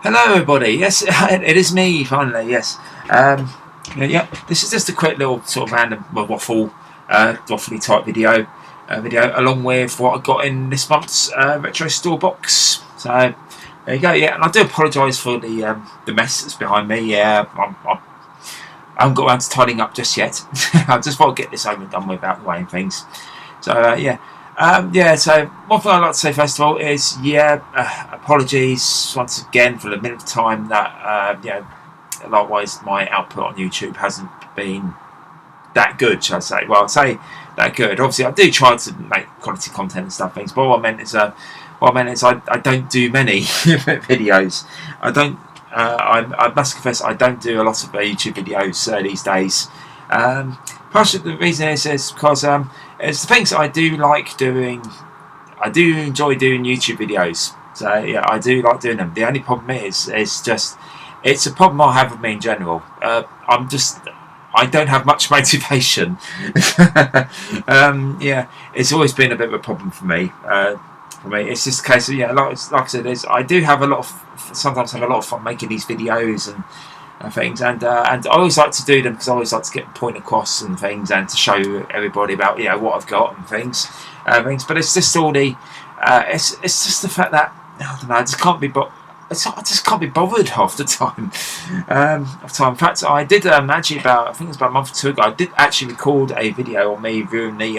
Hello, everybody. Yes, it is me finally. Yes. Yeah. This is just a quick little sort of random waffly type video, along with what I got in this month's retro store box. So there you go. Yeah, and I do apologise for the mess that's behind me. Yeah, I haven't got around to tidying up just yet. I just want to get this over and done with out the way and things. So yeah. So one thing I'd like to say first of all is, apologies once again for the minute of time that, likewise my output on YouTube hasn't been that good, shall I say. Well, I say that good. Obviously, I do try to make quality content and stuff, things, but what I meant is I don't do many videos. I must confess, I don't do a lot of YouTube videos these days. Partially the reason is because it's the things I do like doing. I do enjoy doing YouTube videos. So yeah, I do like doing them. The only problem is just it's a problem I have with me in general. I don't have much motivation. It's always been a bit of a problem for me. It's just a case of like I said, I do have sometimes have a lot of fun making these videos and things, and I always like to do them because I always like to get the point across and things, and to show everybody about what I've got and things. But it's just all the it's just the fact that I don't know, I just can't be bothered half the time. In fact, I did actually I think it was about a month or two ago. I did actually record a video on me viewing the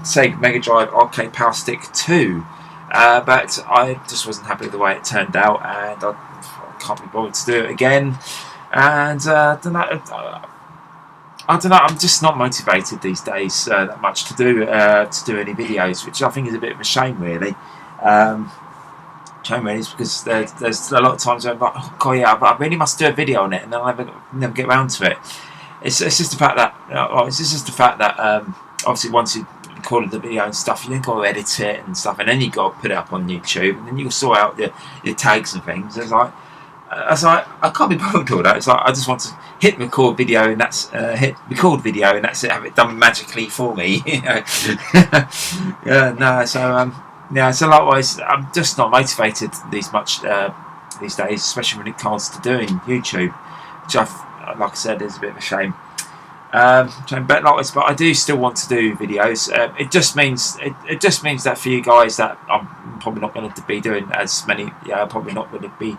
Sega Mega Drive Arcade Power Stick 2, but I just wasn't happy with the way it turned out, and I can't be bothered to do it again. And I don't know. I'm just not motivated these days that much to do any videos, which I think is a bit of a shame, really. Is because there's a lot of times where I'm like, oh god, yeah, I really must do a video on it, and then I never get around to it. It's just the fact that obviously once you recorded the video and stuff, you then got to edit it and stuff, and then you got to put it up on YouTube, and then you sort out your tags and things. It's like I can't be bothered with all that. It's like I just want to hit record video, and that's it. Have it done magically for me. So likewise, I'm just not motivated these days, especially when it comes to doing YouTube, which like I said, is a bit of a shame. But I do still want to do videos. It just means that for you guys that I'm probably not going to be doing as many. I'm probably not going to be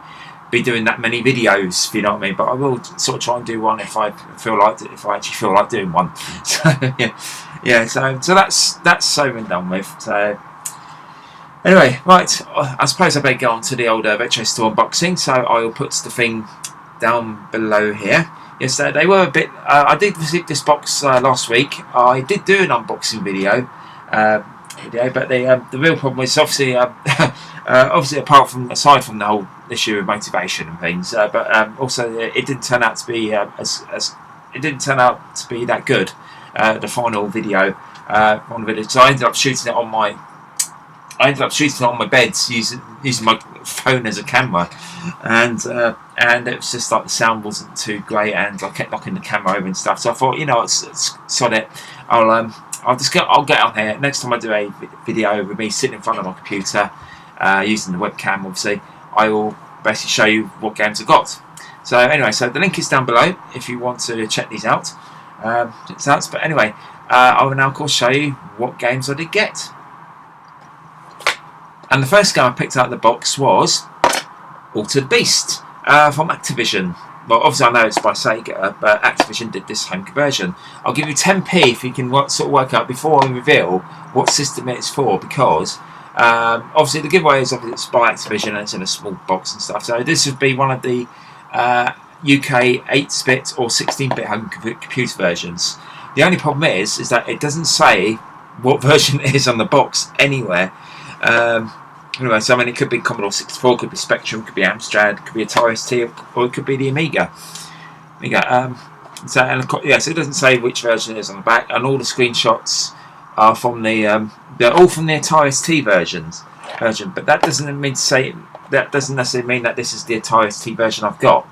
doing that many videos, if you know what I mean. But I will sort of try and do one if I actually feel like doing one. So So that's over and done with. So anyway, right. I suppose I better get on to the old retro store unboxing. So I will put the thing down below here. Yes, they were a bit. I did visit this box last week. I did do an unboxing video, but the real problem was obviously aside from the whole issue of motivation and things, but also it didn't turn out to be that good. The final video, so I ended up shooting it on my bed using my phone as a camera, and it was just like the sound wasn't too great, and I kept knocking the camera over and stuff. So I thought, it's sod it. I'll get on here next time I do a video with me sitting in front of my computer using the webcam. Obviously, I will basically show you what games I got. So anyway, so the link is down below if you want to check these out. But anyway, I will now of course show you what games I did get. And the first game I picked out of the box was Altered Beast from Activision. Well, obviously I know it's by Sega, but Activision did this home conversion. I'll give you 10p if you can sort of work out before I reveal what system it's for, because obviously the giveaway is obviously it's by Activision and it's in a small box and stuff. So this would be one of the UK 8-bit or 16-bit home computer versions. The only problem is that it doesn't say what version it is on the box anywhere. Anyway, so I mean, it could be Commodore 64, could be Spectrum, could be Amstrad, could be Atari ST, or it could be the Amiga. So it doesn't say which version it is on the back, and all the screenshots are from they're all from the Atari ST version. But that doesn't necessarily mean that this is the Atari ST version I've got.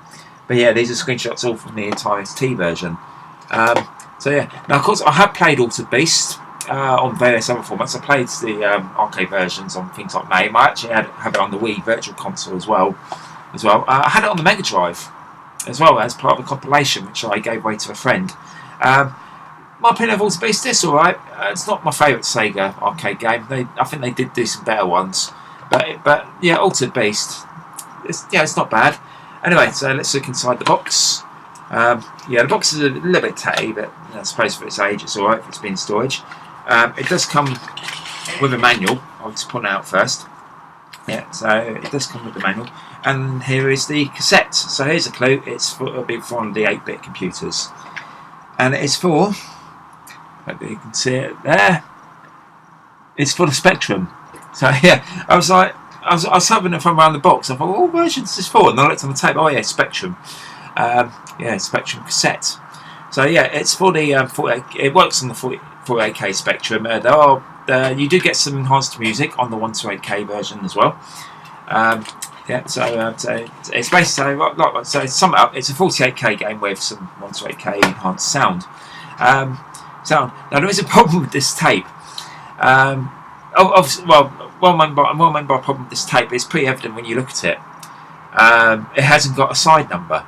But yeah, these are screenshots all from the Atari ST version. Now of course I have played Altered Beast on various other formats. I played the arcade versions on things like MAME. I actually have it on the Wii Virtual Console as well. as well. I had it on the Mega Drive as well as part of a compilation which I gave away to a friend. My opinion of Altered Beast is alright. It's not my favourite Sega arcade game. I think they did do some better ones, but yeah, Altered Beast. It's not bad. Anyway, so let's look inside the box. Yeah, the box is a little bit tatty, but I suppose for its age, it's alright if it's been in storage. It does come with a manual. I'll just point it out first. Yeah, so it does come with the manual, and here is the cassette. So here's a clue. It'll be for one of the 8-bit computers, and it is for. Maybe you can see it there. It's for the Spectrum. So yeah, I was having it from around the box. I thought, what version is this for? And I looked on the tape. Oh yeah, Spectrum. Yeah, Spectrum cassette. So yeah, it's for the it works on the 48K Spectrum. You do get some enhanced music on the 128K version as well. Yeah, so it's basically so to sum it up, it's a 48K game with some 128K enhanced sound. Now there is a problem with this tape. One main problem with this tape is pretty evident when you look at it. It hasn't got a side number,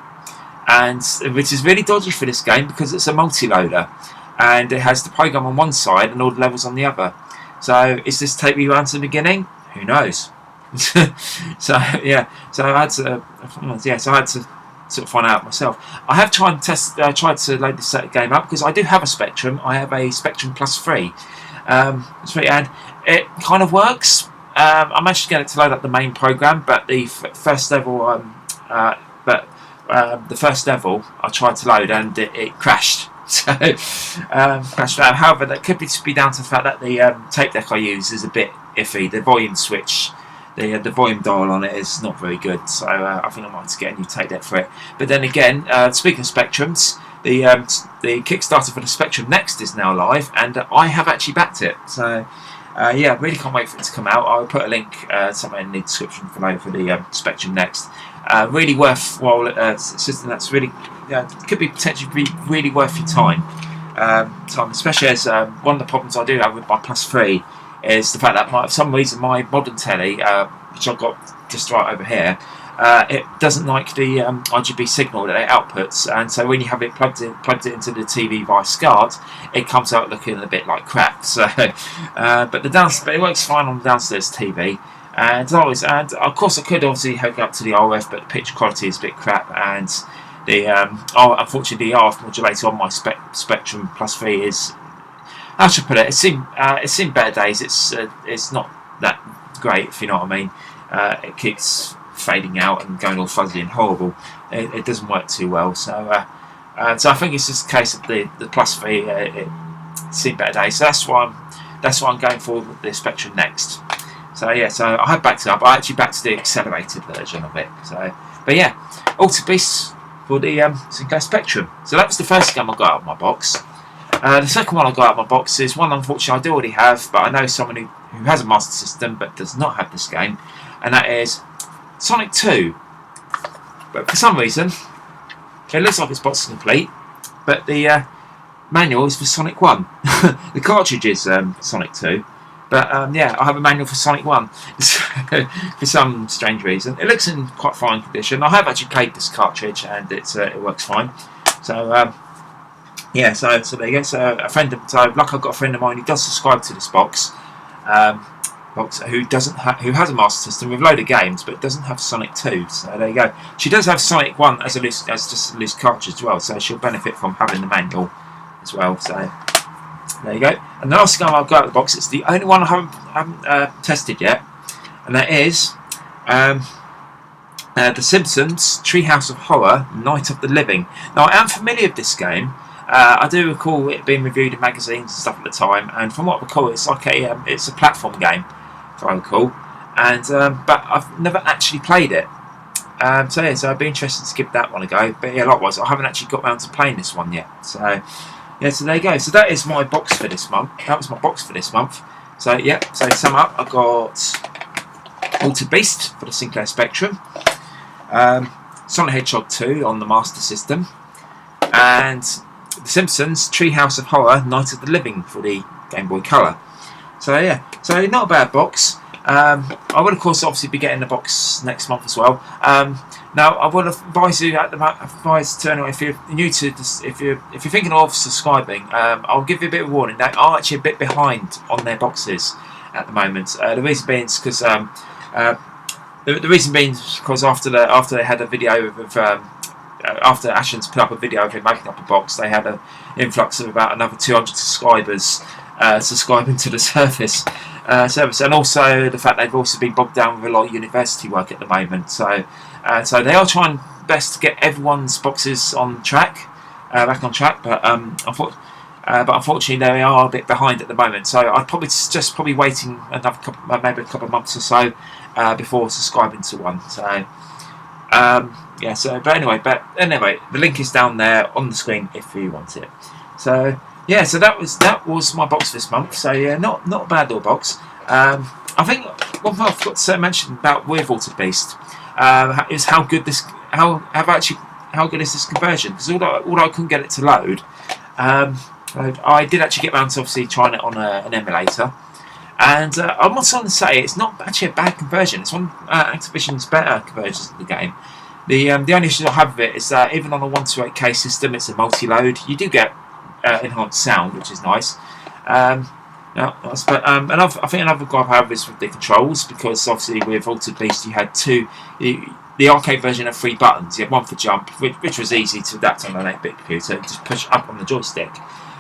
and which is really dodgy for this game because it's a multi-loader, and it has the program on one side and all the levels on the other. So is this tape rewound to the beginning? Who knows? So I had to sort of find out myself. I have tried to load this game up because I do have a Spectrum. I have a Spectrum Plus 3. It's free, and it kind of works. I managed to get it to load up the main program, but the first level, the first level I tried to load and it crashed. So crashed out. However, that could be down to the fact that the tape deck I use is a bit iffy. The volume switch, the volume dial on it is not very good. So I think I might have to get a new tape deck for it. But then again, speaking of Spectrums, the Kickstarter for the Spectrum Next is now live, and I have actually backed it. So yeah, really can't wait for it to come out. I'll put a link somewhere in the description for the Spectrum Next. Really worthwhile system that's really could be potentially really worth your time. Especially as one of the problems I do have with my Plus 3 is the fact that for some reason my modern telly, which I've got just right over here, it doesn't like the RGB signal that it outputs, and so when you have it plugged it into the TV via SCART, it comes out looking a bit like crap. So, but it works fine on the downstairs TV. And of course I could obviously hook up to the RF, but the picture quality is a bit crap, and unfortunately the RF modulator on my Spectrum Plus 3 is, how should I put it? It's seen better days. It's not that great, if you know what I mean. It keeps fading out and going all fuzzy and horrible. It doesn't work too well. So I think it's just a case of the Plus 3. It's seen better days. So that's why I'm going for the Spectrum Next. So yeah, so I have backed it up. I actually backed the accelerated version of it. So, but yeah, Altered Beast for the Sinclair Spectrum. So that was the first game I got out of my box. The second one I got out of my box is one unfortunately I do already have, but I know someone who has a Master System but does not have this game, and that is Sonic 2. But for some reason, it looks like it's box complete, but the manual is for Sonic 1. The cartridge is Sonic 2. But yeah, I have a manual for Sonic 1 for some strange reason. It looks in quite fine condition. I have actually played this cartridge and it works fine. So yeah, so there you go. So I've got a friend of mine who does subscribe to this box, who has a Master System with a load of games, but doesn't have Sonic 2. So there you go. She does have Sonic 1 as just a loose cartridge as well, so she'll benefit from having the manual as well. So there you go. And the last game I've got out of the box, it's the only one I haven't tested yet, and that is The Simpsons Treehouse of Horror: Night of the Living. Now I am familiar with this game. I do recall it being reviewed in magazines and stuff at the time, and from what I recall, it's like it's a platform game, if I recall. And but I've never actually played it. So yeah, so I'd be interested to give that one a go. But yeah, likewise, I haven't actually got round to playing this one yet. So yeah, so there you go. So that is my box for this month. That was my box for this month. So yeah, so to sum up, I've got Altered Beast for the Sinclair Spectrum, Sonic Hedgehog 2 on the Master System, and The Simpsons Treehouse of Horror: Night of the Living for the Game Boy Color. So yeah, so not a bad box. I will of course obviously be getting the box next month as well. Now I would advise you if you're new to this, if you're thinking of subscribing, I'll give you a bit of a warning. They are actually a bit behind on their boxes at the moment. The reason being is because the reason being is because after they had a video of after Ashton's put up a video of him making up a box, they had an influx of about another 200 subscribers subscribing to the service, and also the fact they've also been bogged down with a lot of university work at the moment. So they are trying best to get everyone's boxes on track, back on track, but unfortunately they are a bit behind at the moment. So I'd probably waiting maybe a couple of months or so before subscribing to one. So. But anyway, the link is down there on the screen if you want it. So that was my box this month. So yeah, not a bad little box. I think one thing I forgot to mention about with Altered Beast is how good is this conversion? Because although I couldn't get it to load, I did actually get around to obviously trying it on an emulator. And I'm not trying to say it's not actually a bad conversion. It's one of Activision's better conversions of the game. The only issue I have with it is that even on a 128K system, it's a multi-load. You do get enhanced sound, which is nice. I think another gripe I have is with the controls, because obviously with Altered Beast you had the arcade version had 3 buttons. You had one for jump, which was easy to adapt on an 8-bit computer, just push up on the joystick.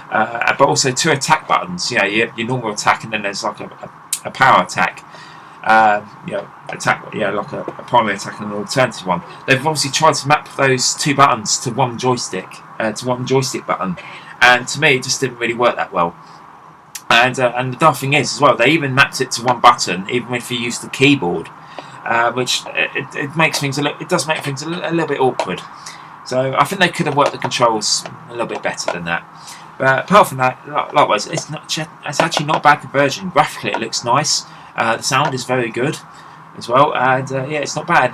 But also 2 attack buttons. You have your normal attack, and then there's like a power attack. Like a primary attack and an alternative one. They've obviously tried to map those 2 buttons to one joystick button, and to me it just didn't really work that well. And the other thing is as well, they even mapped it to one button, even if you use the keyboard, which it makes things does make things a little bit awkward. So I think they could have worked the controls a little bit better than that. But apart from that, likewise, it's actually not a bad conversion. Graphically, it looks nice. The sound is very good as well, and it's not bad.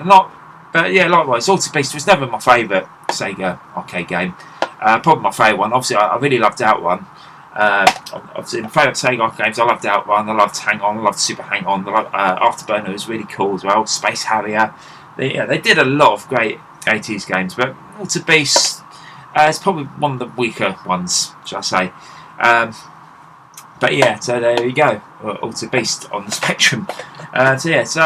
But likewise, Altered Beast was never my favourite Sega arcade game. Probably my favourite one. Obviously, I really loved Outrun. Obviously, my favourite Sega arcade games, I loved Outrun, I loved Hang On, I loved Super Hang On, Afterburner was really cool as well. Space Harrier. They did a lot of great 80s games, but Altered Beast. It's probably one of the weaker ones, shall I say. So there you go, Altered Beast on the Spectrum. So it's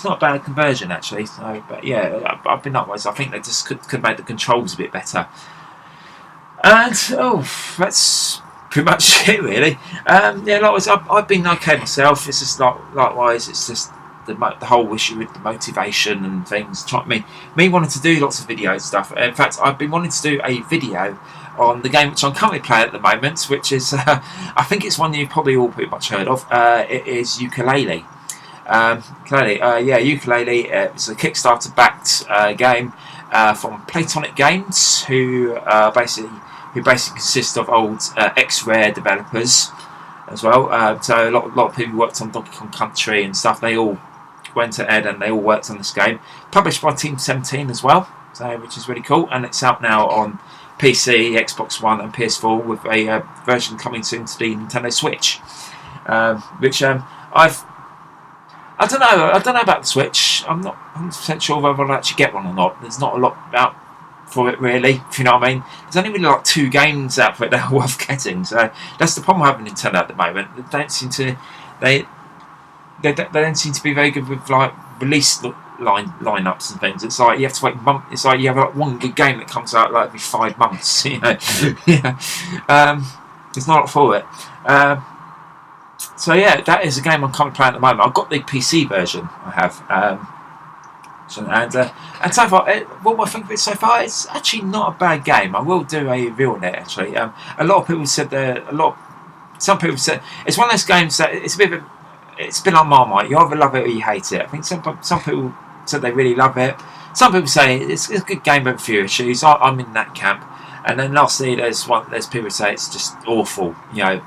not a bad conversion actually. So, but yeah, I've been upwards. I think they just could have made the controls a bit better. And that's pretty much it really. Likewise, I've been okay myself. It's just likewise, it's just the whole issue with the motivation and things. Me wanting to do lots of video stuff. In fact, I've been wanting to do a video on the game which I'm currently playing at the moment, which is I think it's one you've probably all pretty much heard of. It is Yooka-Laylee. Yooka-Laylee. It's a Kickstarter backed game from Platonic Games, who basically consists of old X-Rare developers as well. So a lot of people worked on Donkey Kong Country and stuff. They all went ahead and they all worked on this game. Published by Team 17 as well, so which is really cool. And it's out now on PC, Xbox One, and PS4 with a version coming soon to the Nintendo Switch. Which I don't know about the Switch. I'm not 100% sure whether I'll actually get one or not. There's not a lot out for it really, if you know what I mean. There's only really like 2 games out for it that are worth getting. So that's the problem I have with Nintendo at the moment. They don't seem to be very good with like release lineups and things. It's like you have to wait months. It's like you have like one good game that comes out like every 5 months. You know, there's not a lot for it. That is a game I'm currently playing at the moment. I've got the PC version. I have. And so far, what I think of it so far, it's actually not a bad game. I will do a review on it actually. A lot of people said some people said it's one of those games that it's been on Marmite. You either love it or you hate it. I think some people said they really love it. Some people say it's a good game but a few issues. I'm in that camp. And then lastly, there's people who say it's just awful. You know,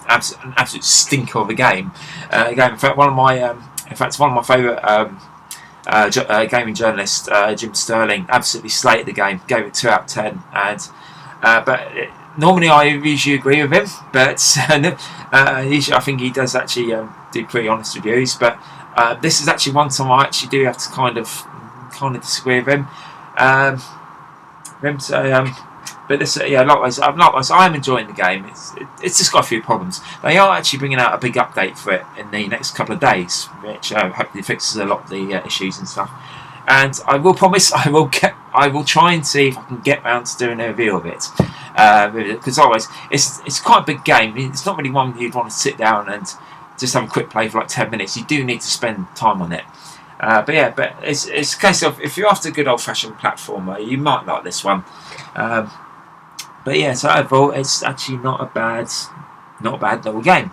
an absolute stinker of a game. In fact, one of my favourite gaming journalists, Jim Sterling, absolutely slated the game. Gave it 2 out of 10. Normally I usually agree with him, but usually I think he does actually do pretty honest reviews, but this is actually one time I actually do have to kind of disagree with him. But this, likewise, I am enjoying the game. It's just got a few problems. They are actually bringing out a big update for it in the next couple of days, which hopefully fixes a lot of the issues and stuff. And I will promise I will try and see if I can get round to doing a review of it. Because otherwise, it's quite a big game. It's not really one you'd want to sit down and just have a quick play for like 10 minutes. You do need to spend time on it. But it's a case of, if you're after a good old-fashioned platformer, you might like this one. But yeah, so overall, it's actually not a bad little game.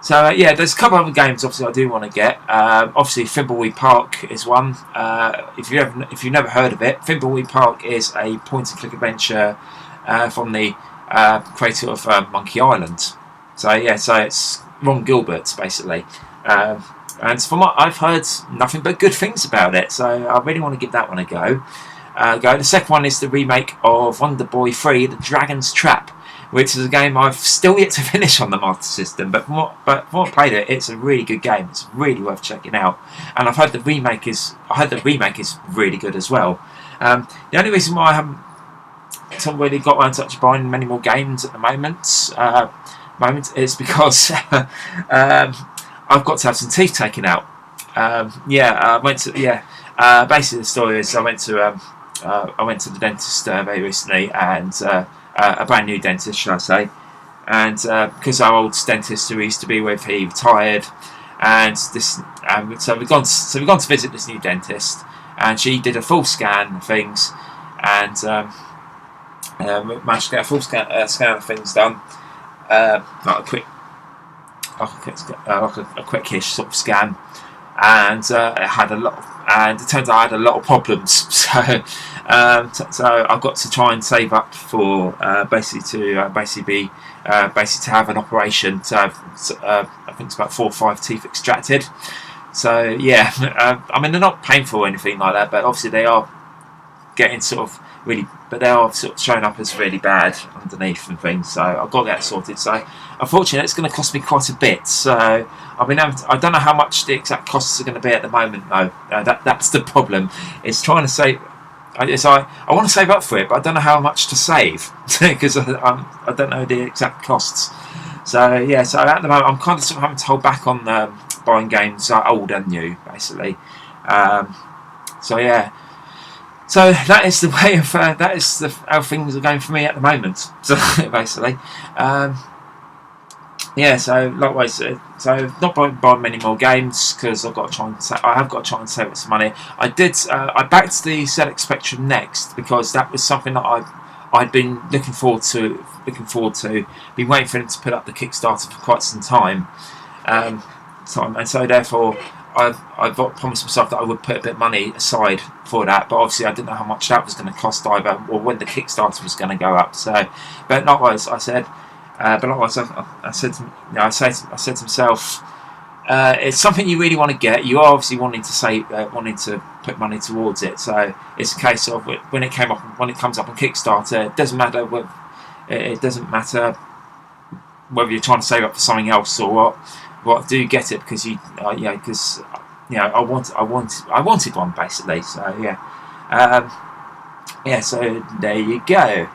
So there's a couple of other games obviously I do want to get. Obviously, Thimbleweed Park is one. If you've never heard of it, Thimbleweed Park is a point-and-click adventure from the creator of Monkey Island. So it's Ron Gilbert basically. And from what I've heard, nothing but good things about it. So I really want to give that one a go. The second one is the remake of Wonder Boy 3: The Dragon's Trap, which is a game I've still yet to finish on the Master System. But from what I played it, it's a really good game. It's really worth checking out. And I've heard the remake is really good as well. The only reason why I haven't really got around to actually buying many more games at the moment is because I've got to have some teeth taken out. Basically the story is I went to the dentist very recently, and a brand new dentist, shall I say, and because our old dentist who we used to be with, he retired, and so we've gone to visit this new dentist, and she did a full scan of things, and we managed to get a full scan of things done, like a quickish sort of scan, and it turns out I had a lot of problems. So I've got to try and save up for basically to have an operation to have I think it's about 4 or 5 teeth extracted. So yeah, I mean they're not painful or anything like that, but obviously they are getting they are sort of showing up as really bad underneath and things. So I've got that sorted. So unfortunately, it's going to cost me quite a bit. So I don't know how much the exact costs are going to be at the moment, though. That's the problem. It's trying to save. I want to save up for it, but I don't know how much to save because I don't know the exact costs. So yeah, so at the moment I'm kind of sort of having to hold back on buying games old and new, basically. So yeah. So that is the way of how things are going for me at the moment. So basically, So likewise, so not buying many more games because I have got to try and save up some money. I backed the ZX Spectrum Next because that was something that I'd been looking forward to. Been waiting for them to put up the Kickstarter for quite some time. And so therefore I've promised myself that I would put a bit of money aside for that, but obviously I didn't know how much that was going to cost either, or when the Kickstarter was going to go up. So, but likewise, I said to myself, it's something you really want to get. You are obviously wanting to put money towards it. So it's a case of when it comes up on Kickstarter, it doesn't matter whether you're trying to save up for something else or what. Well, do get it because I wanted one basically. So so there you go.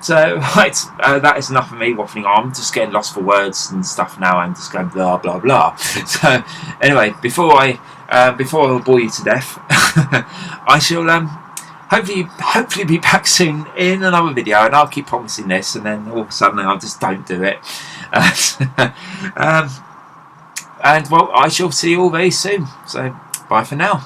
So right, that is enough of me waffling on. I'm just getting lost for words and stuff now. I'm just going blah blah blah. So anyway, before I bore you to death, I shall hopefully be back soon in another video, and I'll keep promising this, and then all of a sudden I just don't do it. And well, I shall see you all very soon. So bye for now.